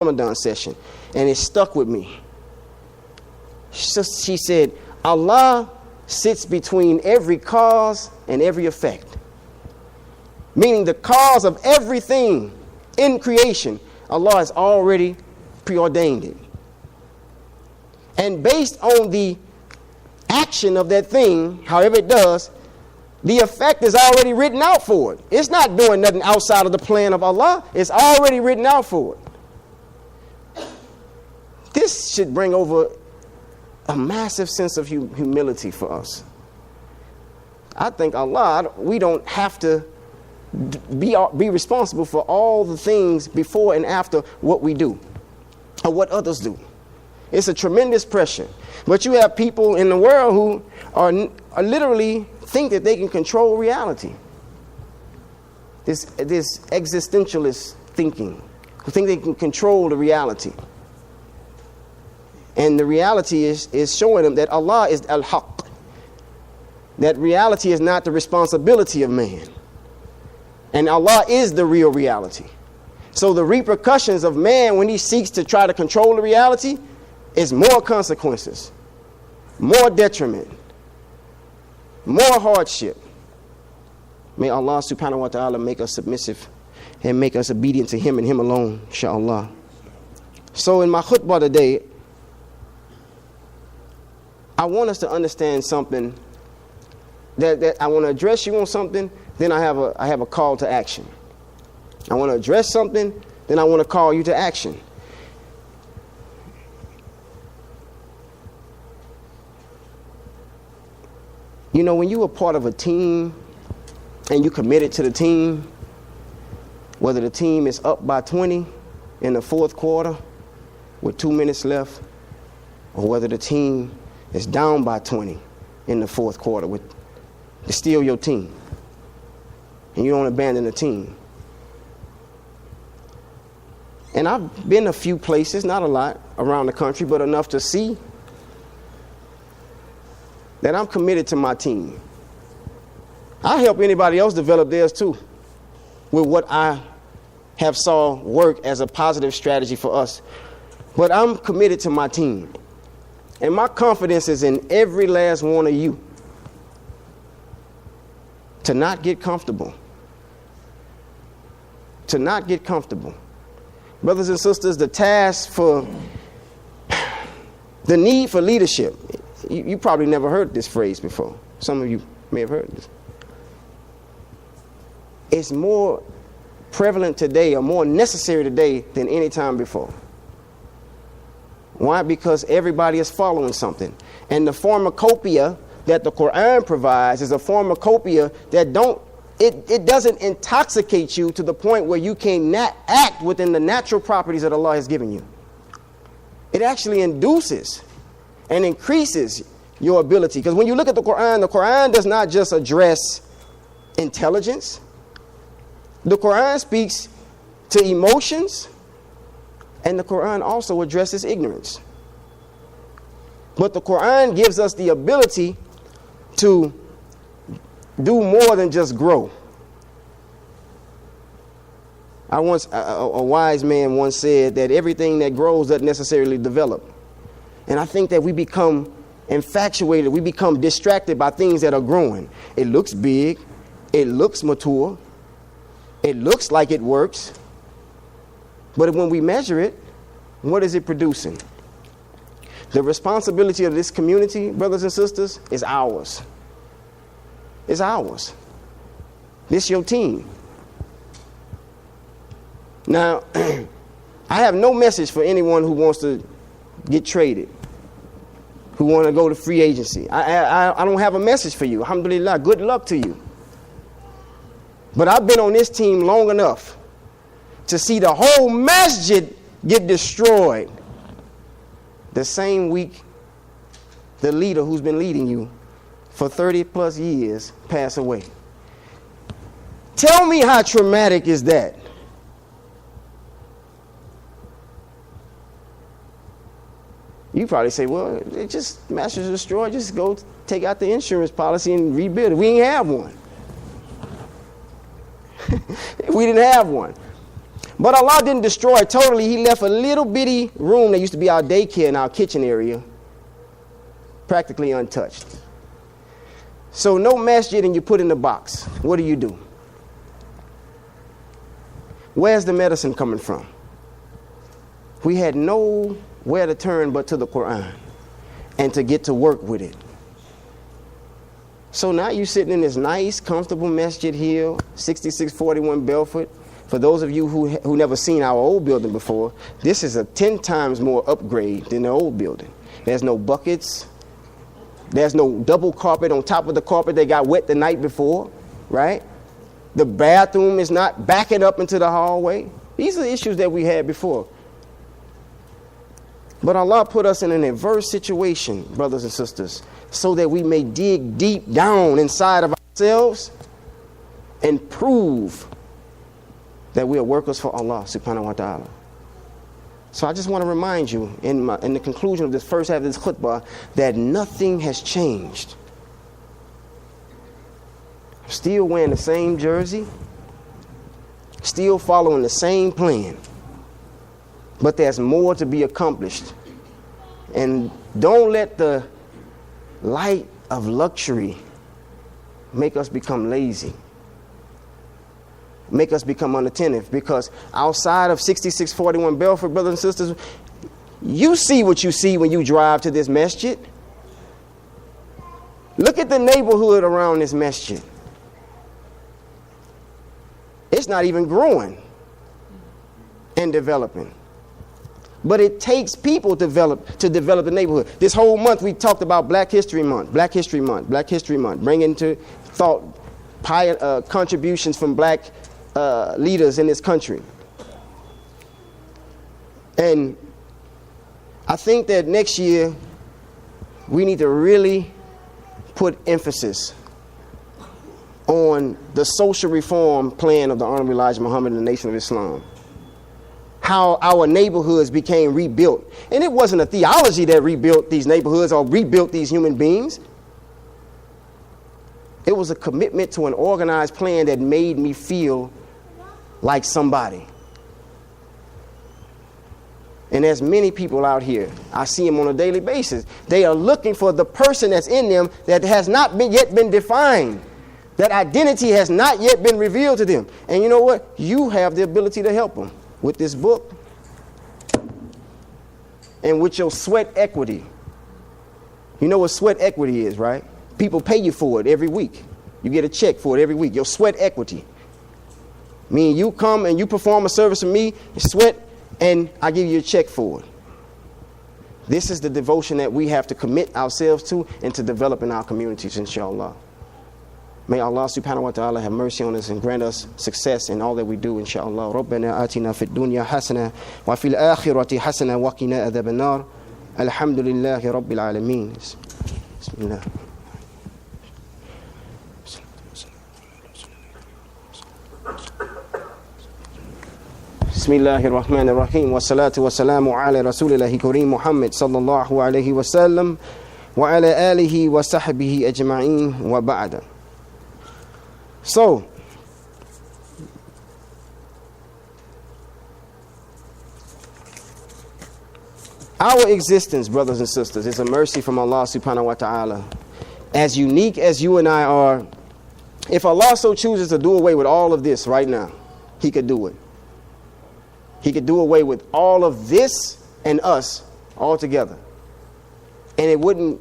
Ramadan session, and it stuck with me. She said, Allah sits between every cause and every effect. Meaning the cause of everything in creation, Allah has already preordained it. And based on the action of that thing, however it does, the effect is already written out for it. It's not doing nothing outside of the plan of Allah. It's already written out for it. This should bring over a massive sense of humility for us. I think Allah, we don't have to be responsible for all the things before and after what we do or what others do. It's a tremendous pressure. But you have people in the world who are literally think that they can control reality. This existentialist thinking, who think they can control the reality. And the reality is showing them that Allah is al-Haq. That reality is not the responsibility of man. And Allah is the real reality. So the repercussions of man when he seeks to try to control the reality is more consequences, more detriment, more hardship. May Allah subhanahu wa ta'ala make us submissive and make us obedient to Him and Him alone, inshaAllah. So in my khutbah today, I want us to understand something that I want to address you on something, then I have a call to action. I want to address something, then I want to call you to action. You know, when you are part of a team and you committed to the team, whether the team is up by 20 in the fourth quarter with 2 minutes left, or whether the team is down by 20 in the fourth quarter it's still your team. And you don't abandon the team. And I've been a few places, not a lot, around the country, but enough to see that I'm committed to my team. I help anybody else develop theirs too, with what I have saw work as a positive strategy for us. But I'm committed to my team. And my confidence is in every last one of you to not get comfortable. To not get comfortable. Brothers and sisters, the task for the need for leadership. You probably never heard this phrase before. Some of you may have heard this. It's more prevalent today or more necessary today than any time before. Why? Because everybody is following something. And the pharmacopoeia that the Quran provides is a pharmacopoeia that it doesn't intoxicate you to the point where you cannot act within the natural properties that Allah has given you. It actually induces and increases your ability. Because when you look at the Quran does not just address intelligence. The Quran speaks to emotions, and the Quran also addresses ignorance. But the Quran gives us the ability to do more than just grow. A wise man once said that everything that grows doesn't necessarily develop. And I think that we become infatuated, we become distracted by things that are growing. It looks big, it looks mature, it looks like it works. But when we measure it, what is it producing? The responsibility of this community, brothers and sisters, is ours. It's ours. This your team. Now, I have no message for anyone who wants to get traded, who want to go to free agency. I don't have a message for you. Alhamdulillah, good luck to you. But I've been on this team long enough to see the whole masjid get destroyed the same week the leader who's been leading you for 30 plus years pass away. Tell me how traumatic is that? You probably say, well, it just master's destroyed, just go take out the insurance policy and rebuild it. We ain't have one. We didn't have one. But Allah didn't destroy it totally. He left a little bitty room that used to be our daycare in our kitchen area, practically untouched. So no masjid and you put in the box. What do? Where's the medicine coming from? We had nowhere to turn but to the Quran and to get to work with it. So now you're sitting in this nice, comfortable Masjid Hill, 6641 Belfort. For those of you who never seen our old building before, this is a 10 times more upgrade than the old building. There's no buckets. There's no double carpet on top of the carpet that got wet the night before, right? The bathroom is not backing up into the hallway. These are the issues that we had before. But Allah put us in an adverse situation, brothers and sisters, so that we may dig deep down inside of ourselves and prove that we are workers for Allah subhanahu wa ta'ala. So I just want to remind you in the conclusion of this first half of this khutbah that nothing has changed. Still wearing the same jersey, still following the same plan. But there's more to be accomplished. And don't let the light of luxury make us become lazy, make us become unattentive. Because outside of 6641 Belfort, brothers and sisters, you see what you see when you drive to this masjid. Look at the neighborhood around this masjid. It's not even growing and developing. But it takes people to develop the neighborhood. This whole month we talked about Black History Month, Black History Month, Black History Month, bringing to thought contributions from black leaders in this country. And I think that next year we need to really put emphasis on the social reform plan of the Honorable Elijah Muhammad and the Nation of Islam. How our neighborhoods became rebuilt. And it wasn't a theology that rebuilt these neighborhoods or rebuilt these human beings. It was a commitment to an organized plan that made me feel like somebody. And there's many people out here, I see them on a daily basis. They are looking for the person that's in them that has not yet been defined. That identity has not yet been revealed to them. And you know what? You have the ability to help them with this book and with your sweat equity. You know what sweat equity is, right? People pay you for it every week. You get a check for it every week. Your sweat equity. Meaning you come and you perform a service for me, you sweat, and I give you a check for it. This is the devotion that we have to commit ourselves to and to develop in our communities, inshallah. May Allah subhanahu wa ta'ala have mercy on us and grant us success in all that we do, inshallah. رَبَّنَا آتِنَا فِي الدُّنْيَا حَسَنَةً وَفِي الْآخِرَةِ حَسَنَةً وَقِنَا عَذَابَ النَّارِ الْحَمْدُ لِلَّهِ رَبِّ الْعَالَمِينَ. Bismillah. Bismillahir Rahmanir Rahim. Wassalatu wassalamu ala Rasulillahi Kareem Muhammad sallallahu alayhi wa sallam wa ala alihi wa sahbihi ajma'in wa ba'da. So, our existence, brothers and sisters, is a mercy from Allah subhanahu wa ta'ala. As unique as you and I are, if Allah so chooses to do away with all of this right now, He could do it. He could do away with all of this and us altogether. And it wouldn't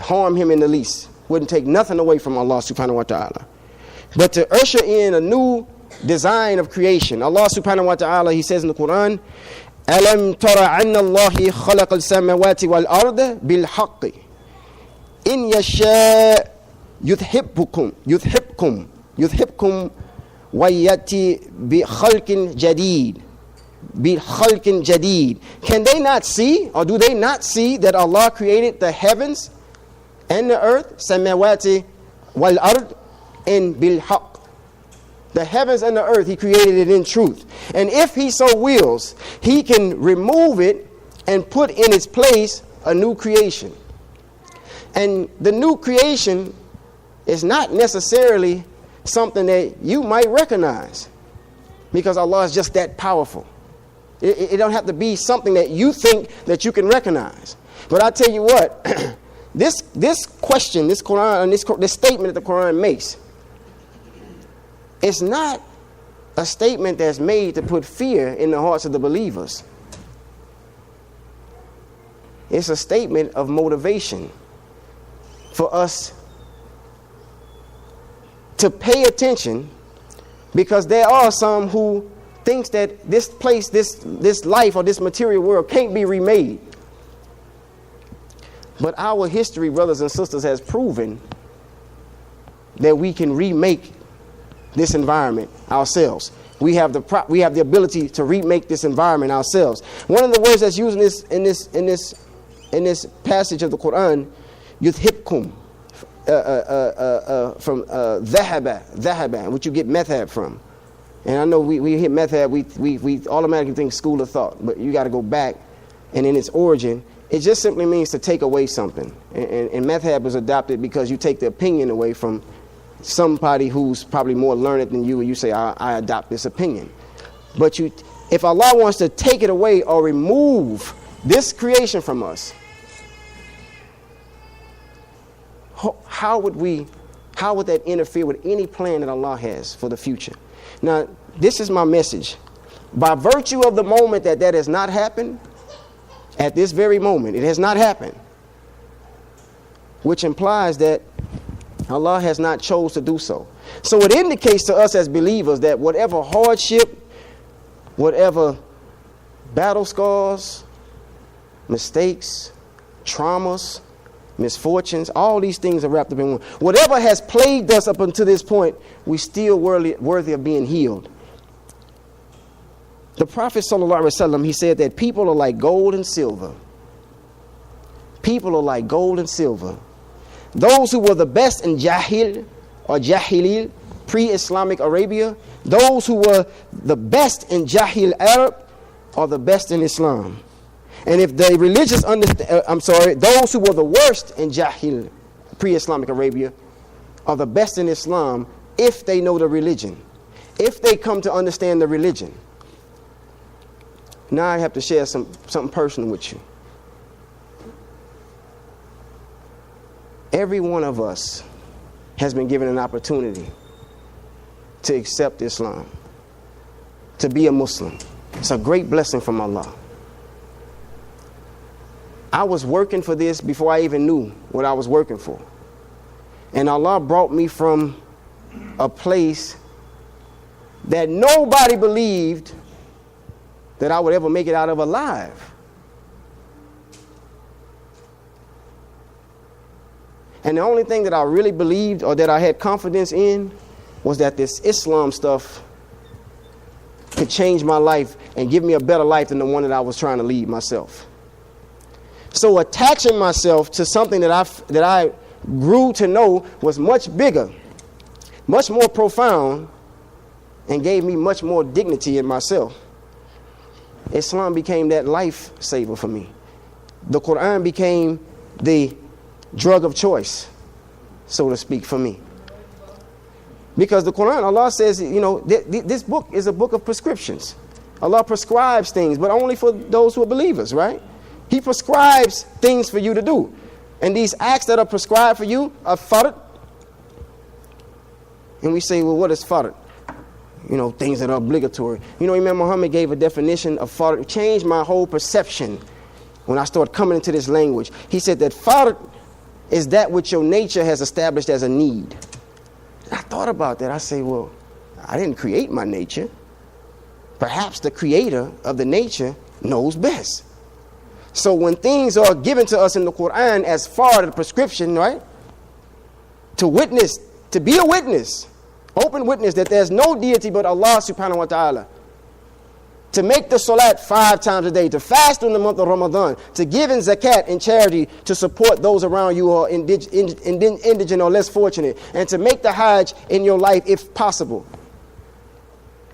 harm Him in the least. Wouldn't take nothing away from Allah subhanahu wa ta'ala. But to usher in a new design of creation, Allah subhanahu wa ta'ala, He says in the Quran, أَلَمْ تَرَ عَنَّ اللَّهِ خَلَقَ السَّمَوَاتِ وَالْأَرْضَ بِالْحَقِّ إِنْ يَشَاء يُذْهِبْكُمْ وَيَأْتِ بِخَلْقٍ جَدِيدٍ. Can they not see, or do they not see that Allah created the heavens and the earth, samawati wal ard, and bil haqq? The heavens and the earth, He created it in truth. And if He so wills, He can remove it and put in its place a new creation. And the new creation is not necessarily something that you might recognize. because Allah is just that powerful. It don't have to be something that you think that you can recognize. But I tell you what, this question, this Quran, this statement that the Quran makes, it's not a statement that's made to put fear in the hearts of the believers. It's a statement of motivation for us to pay attention, because there are some who thinks that this place, this life, or this material world can't be remade. But our history, brothers and sisters, has proven that we can remake this environment ourselves. We have the ability to remake this environment ourselves. One of the words that's used in this passage of the Quran, yuthibkum, from dhahaba, which you get madhab from. And I know we hit madhab, we automatically think school of thought, but you got to go back, and in its origin, it just simply means to take away something. And madhab was adopted because you take the opinion away from somebody who's probably more learned than you, and you say, I adopt this opinion. But if Allah wants to take it away or remove this creation from us, how would that interfere with any plan that Allah has for the future? Now, this is my message. By virtue of the moment that has not happened, at this very moment, it has not happened, which implies that Allah has not chose to do so. So it indicates to us as believers that whatever hardship, whatever battle scars, mistakes, traumas, misfortunes, all these things are wrapped up in one. Whatever has plagued us up until this point, we still worthy of being healed. The Prophet ﷺ, he said that people are like gold and silver. People are like gold and silver. Those who were the best in Jahil or Jahilil, pre-Islamic Arabia, those who were the best in Jahil Arab are the best in Islam. And if the religious those who were the worst in Jahil, pre-Islamic Arabia, are the best in Islam if they know the religion, if they come to understand the religion. Now I have to share something personal with you. Every one of us has been given an opportunity to accept Islam, to be a Muslim. It's a great blessing from Allah. I was working for this before I even knew what I was working for. And Allah brought me from a place that nobody believed that I would ever make it out of alive. And the only thing that I really believed or that I had confidence in was that this Islam stuff could change my life and give me a better life than the one that I was trying to lead myself. So attaching myself to something that I grew to know was much bigger, much more profound, and gave me much more dignity in myself. Islam became that lifesaver for me. The Quran became the drug of choice, so to speak, for me. Because the Quran, Allah says, this book is a book of prescriptions. Allah prescribes things, but only for those who are believers, right? He prescribes things for you to do. And these acts that are prescribed for you are fard. And we say, well, what is fard? Things that are obligatory. Imam Muhammad gave a definition of fard. It changed my whole perception when I started coming into this language. He said that fard is that which your nature has established as a need. I thought about that. I say, well, I didn't create my nature. Perhaps the creator of the nature knows best. So when things are given to us in the Quran as far as the prescription, right? To witness, to be a witness, open witness that there's no deity but Allah subhanahu wa ta'ala. To make the salat 5 times a day, to fast in the month of Ramadan, to give in zakat and charity to support those around you who are indigent or less fortunate, and to make the hajj in your life if possible.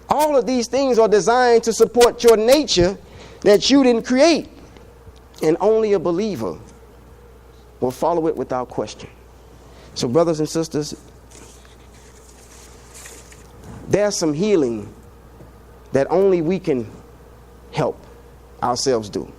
All of these things are designed to support your nature that you didn't create. And only a believer will follow it without question. So brothers and sisters, there's some healing that only we can help ourselves do.